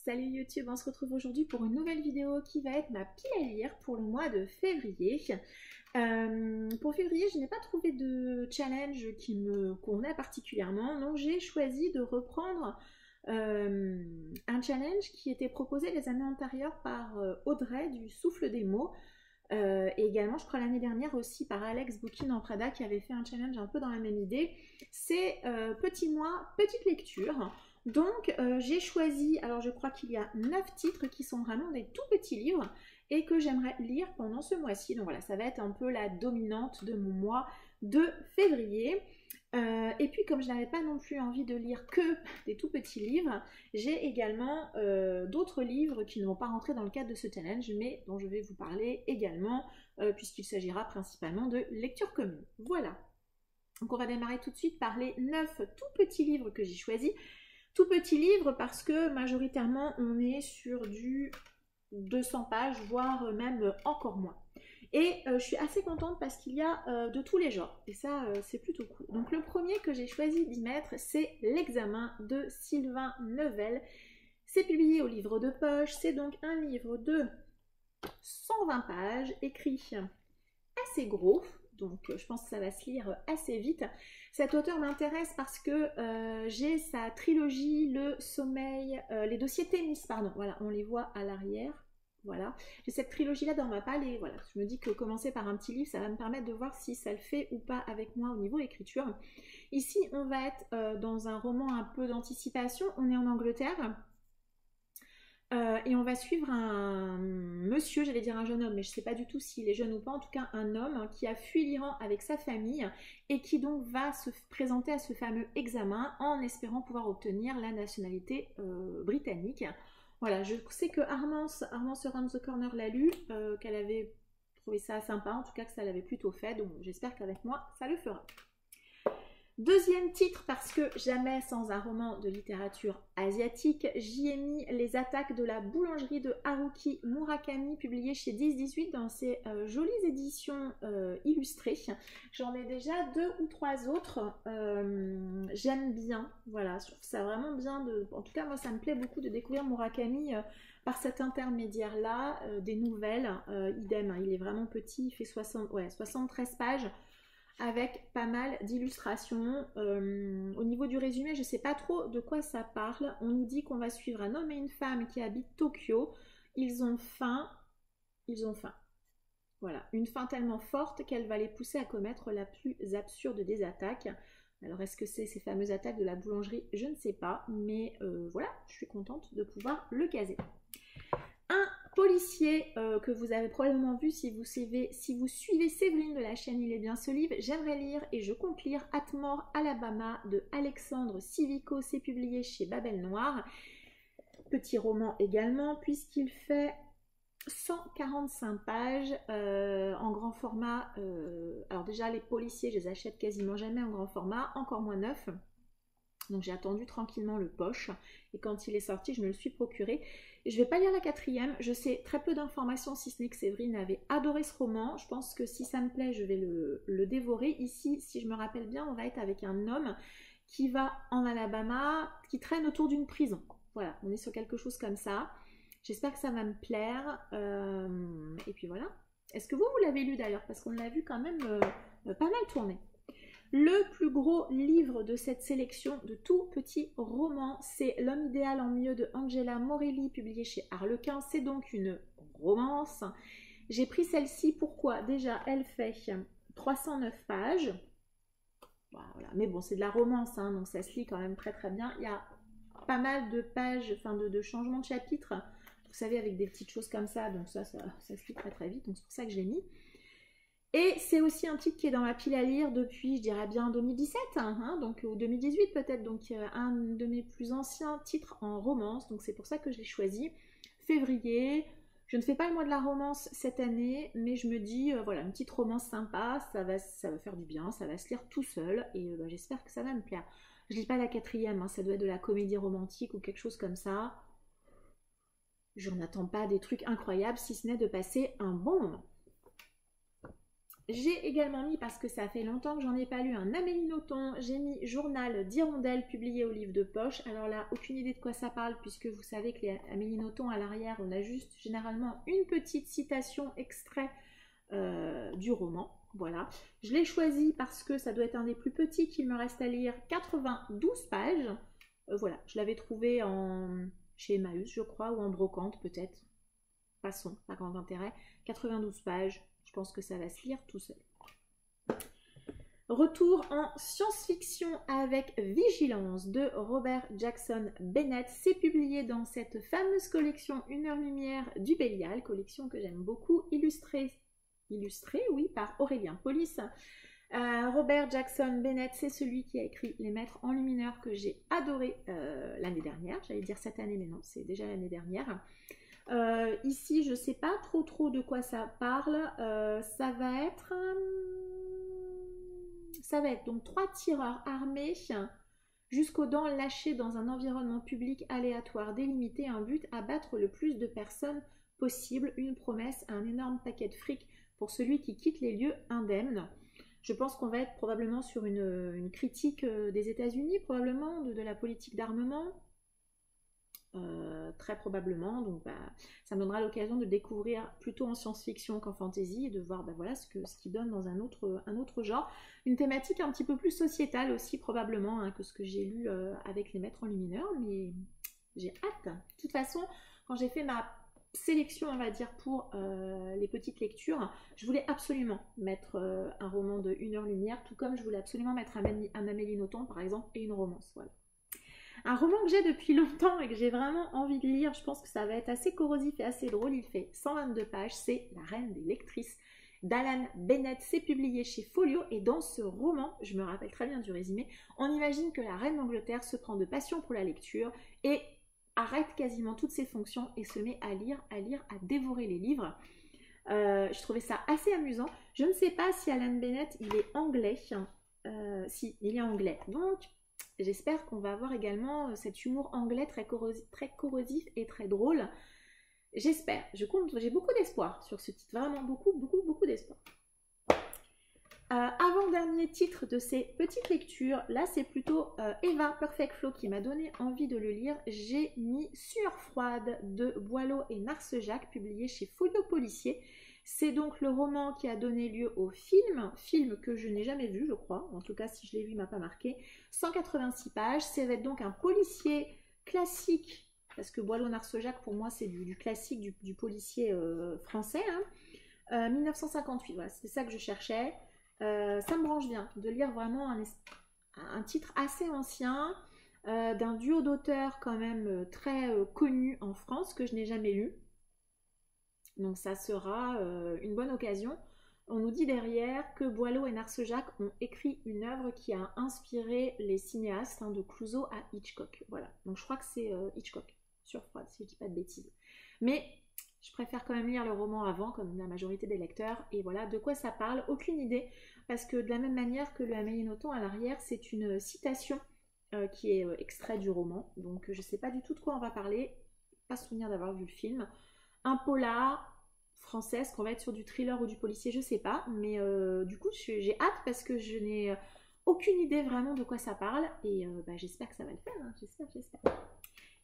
Salut YouTube, on se retrouve aujourd'hui pour une nouvelle vidéo qui va être ma pile à lire pour le mois de février. Pour février, je n'ai pas trouvé de challenge qui me convenait particulièrement, donc j'ai choisi de reprendre un challenge qui était proposé les années antérieures par Audrey du Souffle des mots. Et également, je crois l'année dernière aussi par Alex Bookin en Prada qui avait fait un challenge un peu dans la même idée. C'est petit mois, petite lecture. Donc j'ai choisi, alors je crois qu'il y a 9 titres qui sont vraiment des tout petits livres et que j'aimerais lire pendant ce mois-ci. Donc voilà, ça va être un peu la dominante de mon mois de février. Et puis comme je n'avais pas non plus envie de lire que des tout petits livres, j'ai également d'autres livres qui ne vont pas rentrer dans le cadre de ce challenge, mais dont je vais vous parler également, puisqu'il s'agira principalement de lecture commune. Voilà. Donc on va démarrer tout de suite par les 9 tout petits livres que j'ai choisis. Tout petit livre parce que majoritairement on est sur du 200 pages, voire même encore moins. Et je suis assez contente parce qu'il y a de tous les genres. Et ça, c'est plutôt cool. Donc le premier que j'ai choisi d'y mettre, c'est L'examen de Sylvain Neuvel. C'est publié au livre de poche. C'est donc un livre de 120 pages, écrit assez gros. Donc je pense que ça va se lire assez vite. Cet auteur m'intéresse parce que j'ai sa trilogie Le Sommeil, les dossiers Thémis, pardon, voilà, on les voit à l'arrière, voilà. J'ai cette trilogie-là dans ma palle et voilà, je me dis que commencer par un petit livre, ça va me permettre de voir si ça le fait ou pas avec moi au niveau écriture. Ici, on va être dans un roman un peu d'anticipation, on est en Angleterre. Et on va suivre un monsieur, j'allais dire un jeune homme, mais je ne sais pas du tout s'il est jeune ou pas, en tout cas un homme qui a fui l'Iran avec sa famille et qui donc va se présenter à ce fameux examen en espérant pouvoir obtenir la nationalité britannique. Voilà, je sais que Armance Around the Corner l'a lu, qu'elle avait trouvé ça sympa, en tout cas que ça l'avait plutôt fait, donc j'espère qu'avec moi ça le fera. Deuxième titre, parce que jamais sans un roman de littérature asiatique, j'y ai mis Les attaques de la boulangerie de Haruki Murakami, publié chez 10-18 dans ses jolies éditions illustrées. J'en ai déjà 2 ou 3 autres. J'aime bien, voilà, je trouve ça vraiment bien. En tout cas, moi, ça me plaît beaucoup de découvrir Murakami par cet intermédiaire-là, des nouvelles. Idem, hein, il est vraiment petit, il fait 73 pages. Avec pas mal d'illustrations. Au niveau du résumé, je ne sais pas trop de quoi ça parle. On nous dit qu'on va suivre un homme et une femme qui habitent Tokyo. Ils ont faim. Voilà, une faim tellement forte qu'elle va les pousser à commettre la plus absurde des attaques. Alors est-ce que c'est ces fameuses attaques de la boulangerie? Je ne sais pas, mais voilà, je suis contente de pouvoir le caser. Un policier que vous avez probablement vu si vous suivez Séverine de la chaîne Il est bien ce livre, j'aimerais lire et je compte lire Atmore, Alabama de Alexandre Civico, c'est publié chez Babel Noir. Petit roman également puisqu'il fait 145 pages en grand format. Alors déjà les policiers je les achète quasiment jamais en grand format, encore moins neuf. Donc j'ai attendu tranquillement le poche et quand il est sorti je me le suis procuré. Je ne vais pas lire la 4e, je sais très peu d'informations si ce n'est que Séverine avait adoré ce roman. Je pense que si ça me plaît je vais le dévorer. Ici, si je me rappelle bien, on va être avec un homme qui va en Alabama, qui traîne autour d'une prison. Voilà, on est sur quelque chose comme ça. J'espère que ça va me plaire. Et puis voilà. Est-ce que vous l'avez lu d'ailleurs? Parce qu'on l'a vu quand même pas mal tourner. Le plus gros livre de cette sélection de tout petits romans, c'est L'homme idéal en mieux de Angela Morelli, publié chez Harlequin. C'est donc une romance. J'ai pris celle-ci, pourquoi? Déjà, elle fait 309 pages. Voilà. Mais bon, c'est de la romance, hein, donc ça se lit quand même très très bien. Il y a pas mal de pages, enfin de changements de chapitres, vous savez, avec des petites choses comme ça, donc ça se lit très très vite, donc c'est pour ça que je l'ai mis. Et c'est aussi un titre qui est dans ma pile à lire depuis, je dirais bien 2017, hein, donc, ou 2018 peut-être, donc un de mes plus anciens titres en romance, donc c'est pour ça que je l'ai choisi. Février, je ne fais pas le mois de la romance cette année, mais je me dis, voilà, une petite romance sympa, ça va faire du bien, ça va se lire tout seul, et j'espère que ça va me plaire. Je lis pas la 4e, hein, ça doit être de la comédie romantique ou quelque chose comme ça. Je n'attends pas des trucs incroyables, si ce n'est de passer un bon moment. j'ai également mis, parce que ça fait longtemps que j'en ai pas lu, un Amélie Nothomb. J'ai mis Journal d'Hirondelle publié au livre de poche. Alors là, aucune idée de quoi ça parle, puisque vous savez que les Amélie Nothomb, à l'arrière, on a juste généralement une petite citation extrait du roman. Voilà. Je l'ai choisi parce que ça doit être un des plus petits qu'il me reste à lire, 92 pages. Voilà, je l'avais trouvé chez Emmaüs, je crois, ou en brocante peut-être. Passons, pas grand intérêt. 92 pages, je pense que ça va se lire tout seul. Retour en science-fiction avec Vigilance de Robert Jackson Bennett. C'est publié dans cette fameuse collection Une heure lumière du Bélial, collection que j'aime beaucoup, illustrée, oui, par Aurélien Polis. Robert Jackson Bennett, c'est celui qui a écrit Les Maîtres enlumineurs que j'ai adoré l'année dernière. J'allais dire cette année, mais non, c'est déjà l'année dernière. Ici, je ne sais pas trop de quoi ça parle. Ça va être donc 3 tireurs armés jusqu'aux dents lâchés dans un environnement public aléatoire délimité, un but: abattre le plus de personnes possible, une promesse, un énorme paquet de fric pour celui qui quitte les lieux indemnes. Je pense qu'on va être probablement sur une critique des États-Unis, probablement, de la politique d'armement. Très probablement, donc ça me donnera l'occasion de découvrir plutôt en science-fiction qu'en fantasy et de voir voilà, ce qui donne dans un autre genre. Une thématique un petit peu plus sociétale aussi probablement que ce que j'ai lu avec Les Maîtres enlumineurs, mais j'ai hâte. De toute façon, quand j'ai fait ma sélection, on va dire, pour les petites lectures, je voulais absolument mettre un roman de 1 heure lumière, tout comme je voulais absolument mettre un Amélie Nothomb par exemple et une romance, voilà. Un roman que j'ai depuis longtemps et que j'ai vraiment envie de lire, je pense que ça va être assez corrosif et assez drôle, il fait 122 pages, c'est La Reine des lectrices d'Alan Bennett, c'est publié chez Folio, et dans ce roman, je me rappelle très bien du résumé, on imagine que la reine d'Angleterre se prend de passion pour la lecture et arrête quasiment toutes ses fonctions et se met à lire, à dévorer les livres. Je trouvais ça assez amusant. Je ne sais pas si Alan Bennett, il est anglais. Si, il est anglais. Donc, j'espère qu'on va avoir également cet humour anglais très corrosif et très drôle. J'espère. J'ai beaucoup d'espoir sur ce titre. Vraiment beaucoup d'espoir. Avant-dernier titre de ces petites lectures, là c'est plutôt Eva Perfect Flow qui m'a donné envie de le lire. J'ai mis Sueur froide de Boileau et Narcejac, publié chez Folio Policier. C'est donc le roman qui a donné lieu au film que je n'ai jamais vu, je crois. En tout cas, si je l'ai vu, il ne m'a pas marqué. 186 pages. Ça va être donc un policier classique, parce que Boileau-Narcejac, pour moi, c'est du classique du policier français. 1958, voilà, c'est ça que je cherchais. Ça me branche bien de lire vraiment un titre assez ancien, d'un duo d'auteurs quand même très connu en France, que je n'ai jamais lu. Donc ça sera une bonne occasion. On nous dit derrière que Boileau et Narcejac ont écrit une œuvre qui a inspiré les cinéastes, de Clouseau à Hitchcock. Voilà, donc je crois que c'est Hitchcock, Sueur froide, si je ne dis pas de bêtises. Mais je préfère quand même lire le roman avant, comme la majorité des lecteurs. Et voilà, de quoi ça parle, aucune idée. Parce que de la même manière que le Amélie Nothomb, à l'arrière, c'est une citation qui est extrait du roman. Donc je ne sais pas du tout de quoi on va parler. Pas souvenir d'avoir vu le film. Un polar français, est-ce qu'on va être sur du thriller ou du policier, je ne sais pas. Mais du coup, j'ai hâte parce que je n'ai aucune idée vraiment de quoi ça parle. Et j'espère que ça va le faire. J'espère.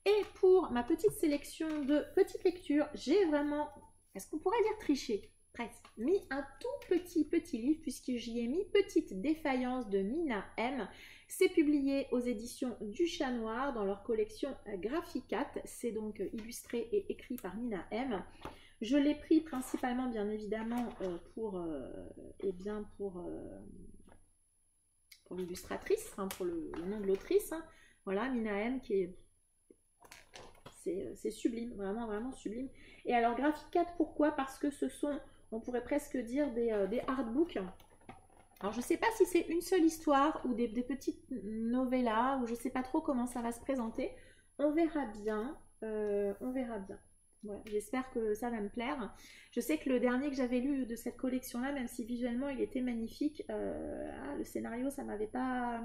Et pour ma petite sélection de petites lectures, j'ai vraiment, est-ce qu'on pourrait dire triché, presque, mis un tout petit livre, puisque j'y ai mis Petite défaillance de Nina M. C'est publié aux éditions du Chat Noir dans leur collection Graphicat. C'est donc illustré et écrit par Nina M. Je l'ai pris principalement, bien évidemment, pour l'illustratrice, pour le nom de l'autrice. Voilà, Nina M qui est... C'est sublime, vraiment sublime. Et alors Graphicat, pourquoi? Parce que ce sont, on pourrait presque dire, des artbooks. Alors je ne sais pas si c'est une seule histoire ou des petites novellas, ou je ne sais pas trop comment ça va se présenter. On verra bien. Voilà, j'espère que ça va me plaire. Je sais que le dernier que j'avais lu de cette collection-là, même si visuellement il était magnifique, le scénario, ça m'avait pas...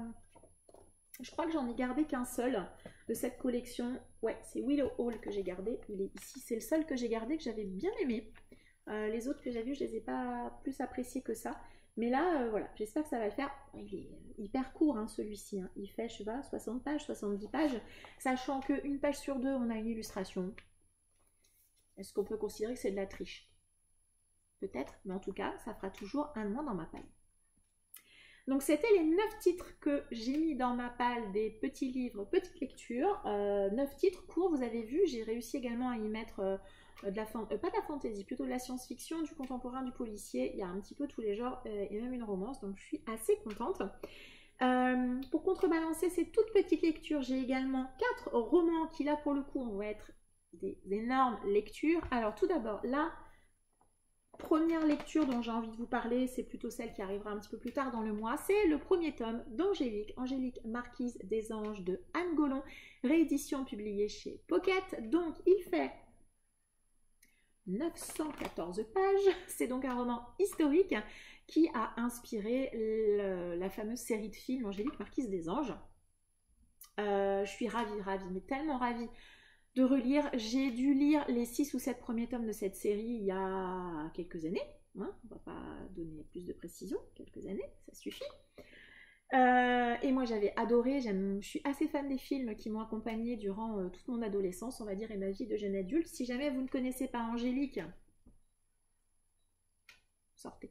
Je crois que j'en ai gardé qu'un seul de cette collection. Ouais, c'est Willow Hall que j'ai gardé. Il est ici, c'est le seul que j'ai gardé, que j'avais bien aimé. Les autres que j'ai vus, je les ai pas plus appréciés que ça. Mais là, voilà, j'espère que ça va le faire. Il est hyper court, hein, celui-ci. Hein. Il fait, je sais pas, 60 pages, 70 pages. Sachant qu'une page sur deux, on a une illustration. Est-ce qu'on peut considérer que c'est de la triche? Peut-être, mais en tout cas, ça fera toujours un de moins dans ma palle. Donc, c'était les 9 titres que j'ai mis dans ma palle des petits livres, petites lectures. 9 titres courts, vous avez vu. J'ai réussi également à y mettre... pas de la fantaisie, plutôt de la science-fiction, du contemporain, du policier. Il y a un petit peu tous les genres et même une romance, donc je suis assez contente. Pour contrebalancer ces toutes petites lectures, j'ai également 4 romans qui là pour le coup vont être des énormes lectures. Alors tout d'abord, la première lecture dont j'ai envie de vous parler, c'est plutôt celle qui arrivera un petit peu plus tard dans le mois, c'est le premier tome d'Angélique, Angélique Marquise des Anges de Anne Gollon, réédition publiée chez Pocket. Donc il fait 914 pages, c'est donc un roman historique qui a inspiré la fameuse série de films Angélique Marquise des Anges. Je suis ravie, mais tellement ravie de relire. J'ai dû lire les 6 ou 7 premiers tomes de cette série il y a quelques années, hein, on ne va pas donner plus de précision, quelques années, ça suffit. Et moi j'avais adoré, je suis assez fan des films qui m'ont accompagnée durant toute mon adolescence, on va dire, et ma vie de jeune adulte. Si jamais vous ne connaissez pas Angélique, sortez.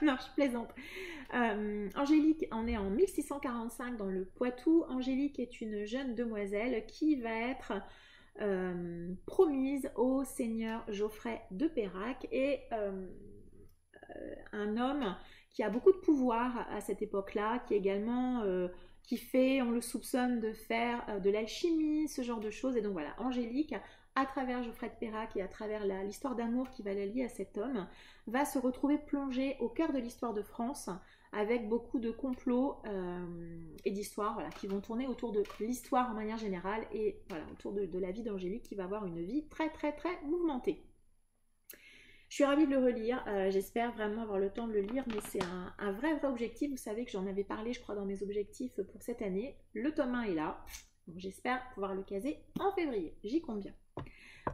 Non, je plaisante. Angélique, on est en 1645 dans le Poitou. Angélique est une jeune demoiselle qui va être promise au seigneur Geoffrey de Peyrac et un homme qui a beaucoup de pouvoir à cette époque-là, qui également qui fait, on le soupçonne de faire de l'alchimie, ce genre de choses. Et donc voilà, Angélique, à travers Geoffrey de Peyrac et à travers l'histoire d'amour qui va la lier à cet homme, va se retrouver plongée au cœur de l'histoire de France, avec beaucoup de complots et d'histoires, voilà, qui vont tourner autour de l'histoire en manière générale et voilà, autour de la vie d'Angélique, qui va avoir une vie très mouvementée. Je suis ravie de le relire, j'espère vraiment avoir le temps de le lire, mais c'est un vrai objectif. Vous savez que j'en avais parlé, je crois, dans mes objectifs pour cette année. Le tome 1 est là, donc j'espère pouvoir le caser en février, j'y compte bien.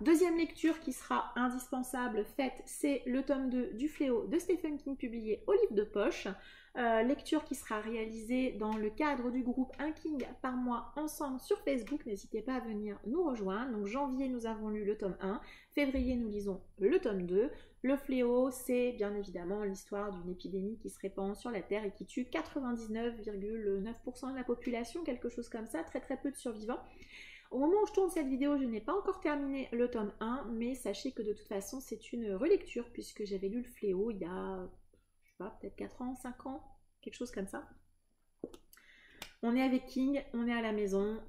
Deuxième lecture qui sera indispensable, faite, c'est le tome 2 du Fléau de Stephen King, publié au livre de poche. Lecture qui sera réalisée dans le cadre du groupe Un King par mois ensemble sur Facebook. N'hésitez pas à venir nous rejoindre. Donc janvier, nous avons lu le tome 1. Février, nous lisons le tome 2. Le fléau, c'est bien évidemment l'histoire d'une épidémie qui se répand sur la Terre et qui tue 99,9% de la population, quelque chose comme ça, très peu de survivants. Au moment où je tourne cette vidéo, je n'ai pas encore terminé le tome 1, mais sachez que de toute façon, c'est une relecture puisque j'avais lu le fléau il y a, je sais pas, peut-être 4 ans, 5 ans, quelque chose comme ça. On est avec King, on est à la maison.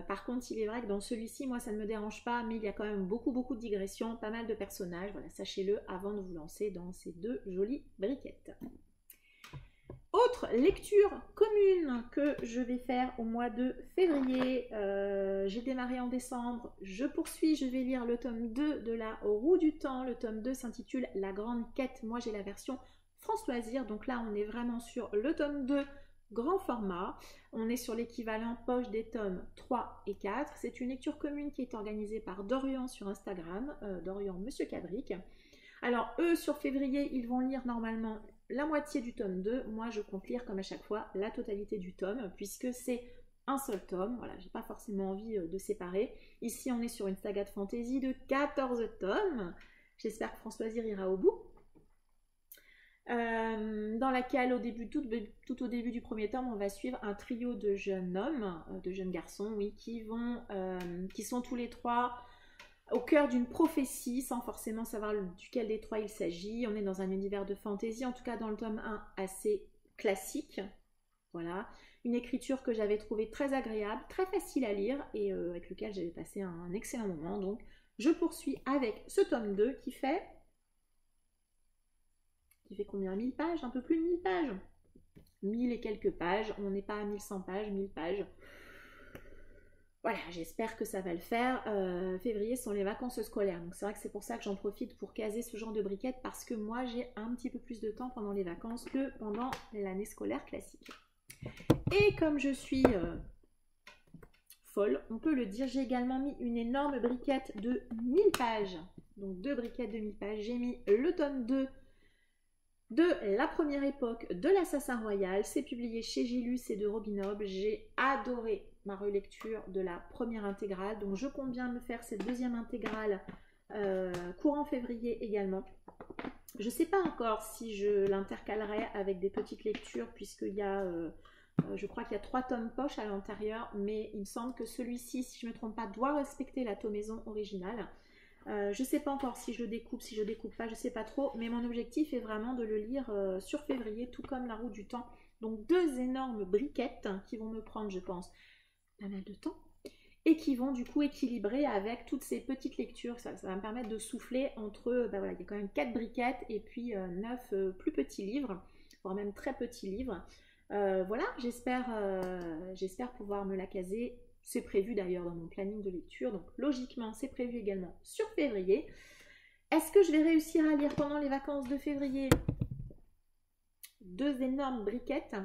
Par contre, il est vrai que dans celui-ci, moi, ça ne me dérange pas, mais il y a quand même beaucoup de digressions, pas mal de personnages. Voilà, sachez-le avant de vous lancer dans ces deux jolies briquettes. Autre lecture commune que je vais faire au mois de février. J'ai démarré en décembre, je poursuis, je vais lire le tome 2 de La Roue du Temps. Le tome 2 s'intitule La Grande Quête. Moi, j'ai la version France Loisirs, donc là, on est vraiment sur le tome 2 grand format. On est sur l'équivalent poche des tomes 3 et 4. C'est une lecture commune qui est organisée par Dorian sur Instagram, Dorian Monsieur Cabric. Alors eux, sur février, ils vont lire normalement la moitié du tome 2. Moi, je compte lire comme à chaque fois la totalité du tome, puisque c'est un seul tome. Voilà, j'ai pas forcément envie de séparer. Ici, on est sur une saga de fantasy de 14 tomes. J'espère que France Loisirs ira au bout. Dans laquelle tout au début du premier tome, on va suivre un trio de jeunes hommes, de jeunes garçons, oui, qui sont tous les trois au cœur d'une prophétie, sans forcément savoir duquel des trois il s'agit. On est dans un univers de fantasy, en tout cas dans le tome 1, assez classique. Voilà, une écriture que j'avais trouvée très agréable, très facile à lire et avec lequel j'avais passé un excellent moment. Donc je poursuis avec ce tome 2 qui fait combien? 1000 pages? Un peu plus de 1000 pages. 1000 et quelques pages. On n'est pas à 1100 pages, 1000 pages. Voilà, j'espère que ça va le faire. Février sont les vacances scolaires. Donc c'est vrai que c'est pour ça que j'en profite pour caser ce genre de briquettes, parce que moi j'ai un petit peu plus de temps pendant les vacances que pendant l'année scolaire classique. Et comme je suis folle, on peut le dire, j'ai également mis une énorme briquette de 1000 pages donc 2 briquettes de 1000 pages. J'ai mis le tome 2 de La Première Époque de l'Assassin Royal. C'est publié chez Gilus et de Robin Hobb. J'ai adoré ma relecture de la première intégrale, donc je compte bien me faire cette deuxième intégrale courant février également. Je ne sais pas encore si je l'intercalerai avec des petites lectures, puisqu'il y a, je crois qu'il y a 3 tomes poche à l'intérieur, mais il me semble que celui-ci, si je ne me trompe pas, doit respecter la tomaison originale. Je ne sais pas encore si je le découpe, si je le découpe pas, je ne sais pas trop, mais mon objectif est vraiment de le lire sur février, tout comme La Roue du Temps. Donc 2 énormes briquettes qui vont me prendre, je pense, pas mal de temps, et qui vont du coup équilibrer avec toutes ces petites lectures. Ça va me permettre de souffler entre, voilà, il y a quand même 4 briquettes et puis 9 plus petits livres, voire même très petits livres. Voilà, j'espère pouvoir me la caser. C'est prévu d'ailleurs dans mon planning de lecture, donc logiquement c'est prévu également sur février. Est-ce que je vais réussir à lire pendant les vacances de février 2 énormes briquettes?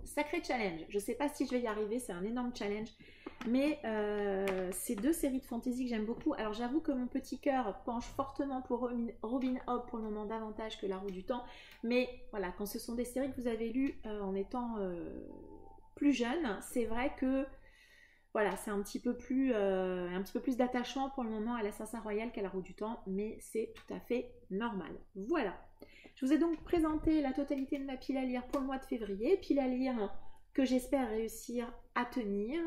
Sacré challenge. Je ne sais pas si je vais y arriver, c'est un énorme challenge, mais c'est 2 séries de fantasy que j'aime beaucoup. Alors j'avoue que mon petit cœur penche fortement pour Robin Hobb pour le moment, davantage que La Roue du Temps, mais voilà, quand ce sont des séries que vous avez lues en étant plus jeune, c'est vrai que voilà, c'est un petit peu plus d'attachement pour le moment à l'Assassin Royal qu'à La Roue du Temps, mais c'est tout à fait normal. Voilà. Je vous ai donc présenté la totalité de ma pile à lire pour le mois de février, pile à lire que j'espère réussir à tenir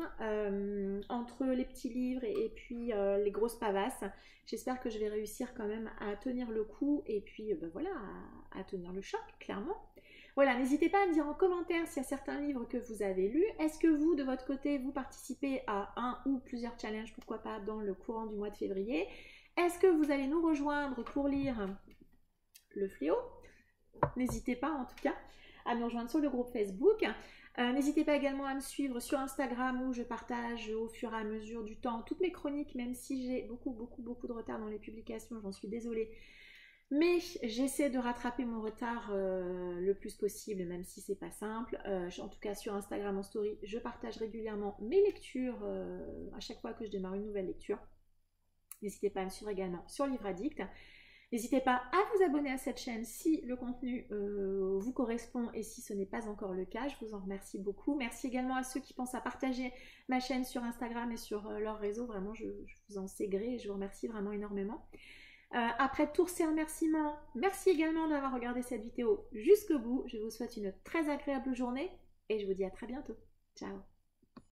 entre les petits livres et puis les grosses pavasses. J'espère que je vais réussir quand même à tenir le coup et puis voilà, à tenir le choc, clairement. Voilà, n'hésitez pas à me dire en commentaire s'il y a certains livres que vous avez lus. Est-ce que vous, de votre côté, vous participez à un ou plusieurs challenges, pourquoi pas, dans le courant du mois de février? Est-ce que vous allez nous rejoindre pour lire Le Fléau? N'hésitez pas, en tout cas, à nous rejoindre sur le groupe Facebook. N'hésitez pas également à me suivre sur Instagram où je partage au fur et à mesure du temps toutes mes chroniques, même si j'ai beaucoup de retard dans les publications, j'en suis désolée. Mais j'essaie de rattraper mon retard le plus possible, même si c'est pas simple. En tout cas, sur Instagram en story, je partage régulièrement mes lectures à chaque fois que je démarre une nouvelle lecture. N'hésitez pas à me suivre également sur Livre Addict. N'hésitez pas à vous abonner à cette chaîne si le contenu vous correspond et si ce n'est pas encore le cas. Je vous en remercie beaucoup. Merci également à ceux qui pensent à partager ma chaîne sur Instagram et sur leur réseau. Vraiment, je vous en sais gré et je vous remercie vraiment énormément. Après tous ces remerciements, merci également d'avoir regardé cette vidéo jusqu'au bout. Je vous souhaite une très agréable journée et je vous dis à très bientôt. Ciao!